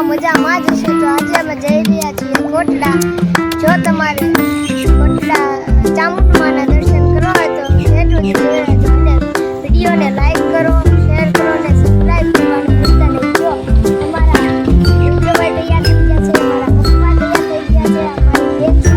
મજામાં જ છે. તો આજે અમે જઈ રહ્યા છીએ કોટડા. જો તમારે કોટડા ચામુંડમાના દર્શન કરવા હોય તો એટલું જ જોયા છો. અને વિડીયોને લાઈક કરો, શેર કરો અને સબસ્ક્રાઈબ કરવાનું ભૂલતા નહીં. જો અમારા ઇન્ટ્રોવર્ટ તૈયાર થઈ ગયા છે, મારા પપ્પા તૈયાર થઈ ગયા છે, અમારી બેન છે,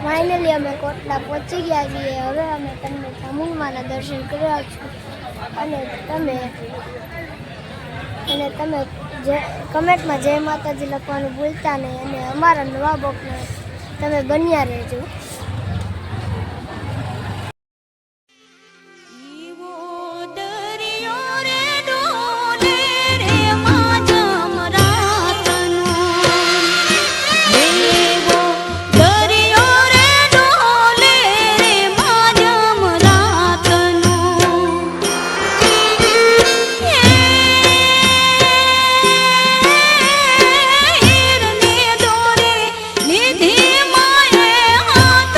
ફાઇનલી અમે કોટડા પહોંચી ગયા છીએ. હવે અમે તમને ચામુંડમાના દર્શન કર્યા છું. અને તમે કમેન્ટમાં જય માતાજી લખવાનું ભૂલતા નહીં. અને અમારા નવા બ્લોગને તમે બન્યા રહેજો. નિધિ માએ હાથ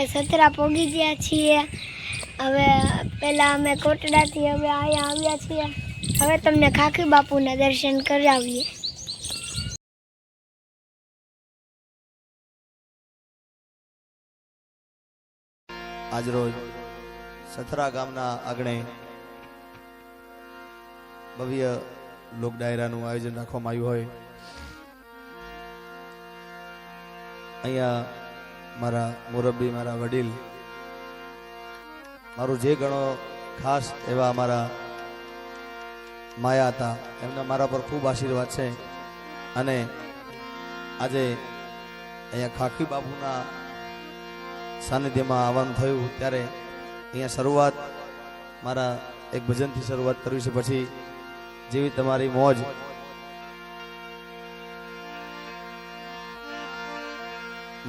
હવે સતરા પોગી ગયા છીએ. હવે પહેલાં અમે કોટડાથી હવે અહીંયા આવ્યા છીએ. હવે તમને ખાખી બાપુના દર્શન કરાવીએ. આજરોજ સથરા ગામના આંગણે ભવ્ય લોક ડાયરાનું આયોજન રાખવામાં આવ્યું હોય. અહીંયા મારા મુરબ્બી, મારા વડીલ, મારું જે ગણો ખાસ એવા અમારા માયા હતા, એમના મારા પર ખૂબ આશીર્વાદ છે. અને આજે અહીંયા ખાખી બાપુના સાનિધ્યમાં આવવાનું થયું ત્યારે અહીંયા શરૂઆત મારા એક ભજનથી શરૂઆત કરવી છે. પછી જેવી તમારી મોજ.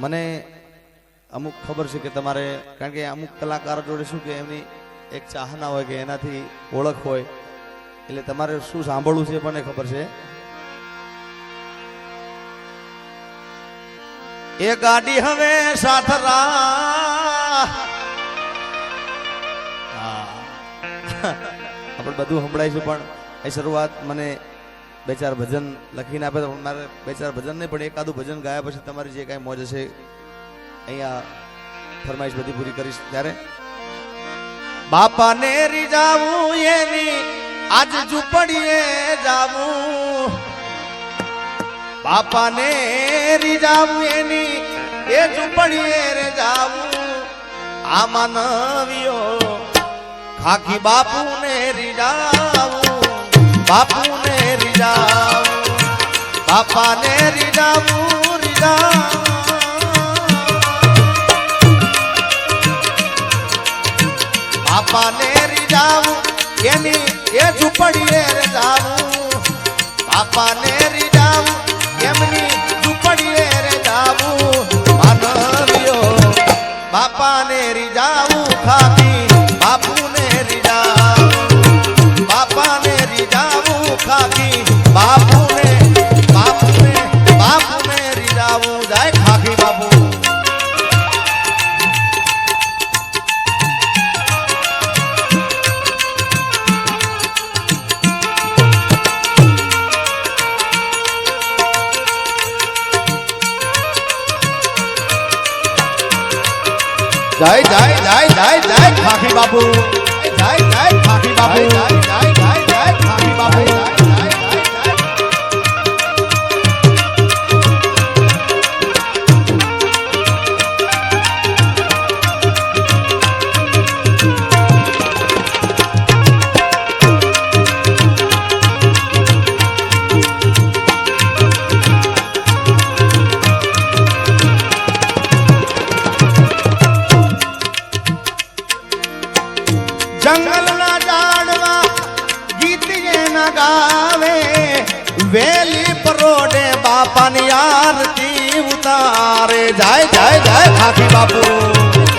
મને અમુક ખબર છે કે તમારે, કારણ કે અમુક કલાકારો જોડે શું કે એમની એક ચાહના હોય કે એનાથી ઓળખ હોય, એટલે તમારે શું સાંભળવું છે પણ ખબર છે. એ ગાડી હવે સાથરા આપણે બધું સંભળાય છે, પણ એ શરૂઆત મને બે ચાર ભજન લખીને આપે તો મારે બે ચાર ભજન નહીં પણ એકાદું ભજન ગાયા પછી તમારી જે કાંઈ મોજ હશે અહીંયા ફરમાઈશ બધી પૂરી કરીશ. ત્યારે બાપાને રીઝાવું એની આજ ઝૂંપડીએ જાવું, બાપાને રીઝાવું એની એ ઝૂંપડીએ રે જાવું. આ માનવીઓ ખાખી બાપુને રીઝાવું, બાપુને રીઝાવું, બાપાને રીઝાવું, રીઝાવું. બાપાને રીઝાવું એની એ ઝૂંપડીએ રે જાવું, બાપાને રીઝાવું એમની ઝૂંપડીએ રે જાવું. માનવીઓ બાપાને રીઝાવું, ખાખી બાપુને રીઝાવું, બાપાને રીઝાવું, ખાખી બાપુને, બાપુને, બાપુને રીઝાવું. જાય ખાખી બાપુ. જય જય જય જય જય ખાખી બાપુ, જય જય ખાખી બાપુ, જય જય જય જય ખાખી બાપુ, જય જય જય જય. જંગલના ઝાડવા ગીત એના ગાવે, વેલી પરોડે બાપાની આરતી ઉતારે. જાય જય જય ખાખી બાપુ,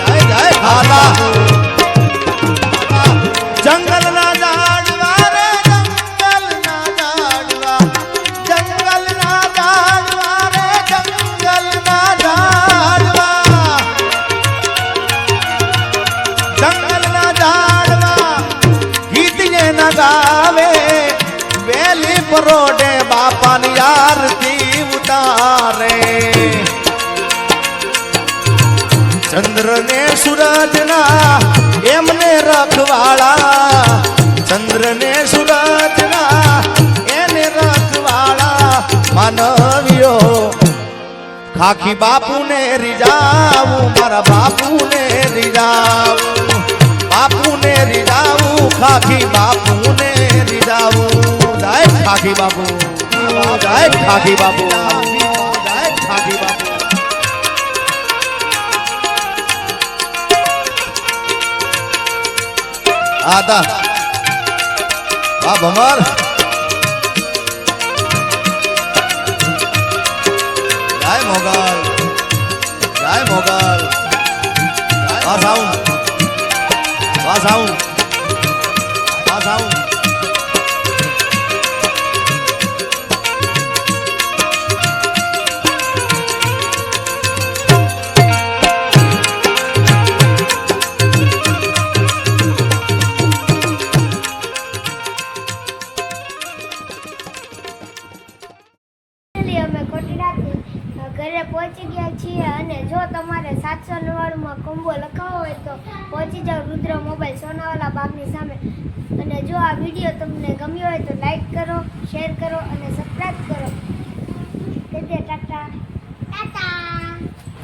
જય જય ખાલા. જંગલના ઝાડવા રે જંગલના ઝાડવા, જંગલના ઝાડવા રે જંગલના ઝાડવા, જંગલના ઝાડવા ગીત એના ગાવે, વેલી પરોડે બાપાની આરતી ઉતારે. ચંદ્ર ને સૂરજના એમને રખવાળા, ચંદ્ર ને સૂરજના એને રખવાળા. માનવીઓ ખાખી બાપુને રીઝાવું, મારા બાપુને રીઝાવું, બાપુને રીઝાવું, ખાખી બાપુને રીઝાવું. જય ખાખી બાપુ, જય ખાખી બાપુ, જય ખાખી બાપુ. આદા આ ભમર જય મોગલ, જય મોગલ. આ સાઉન્ડ, આ સાઉન્ડ, આ સાઉન્ડ. આ વિડીયો તમને ગમ્યો હોય તો લાઈક કરો, શેર કરો અને સબસ્ક્રાઇબ કરો. તે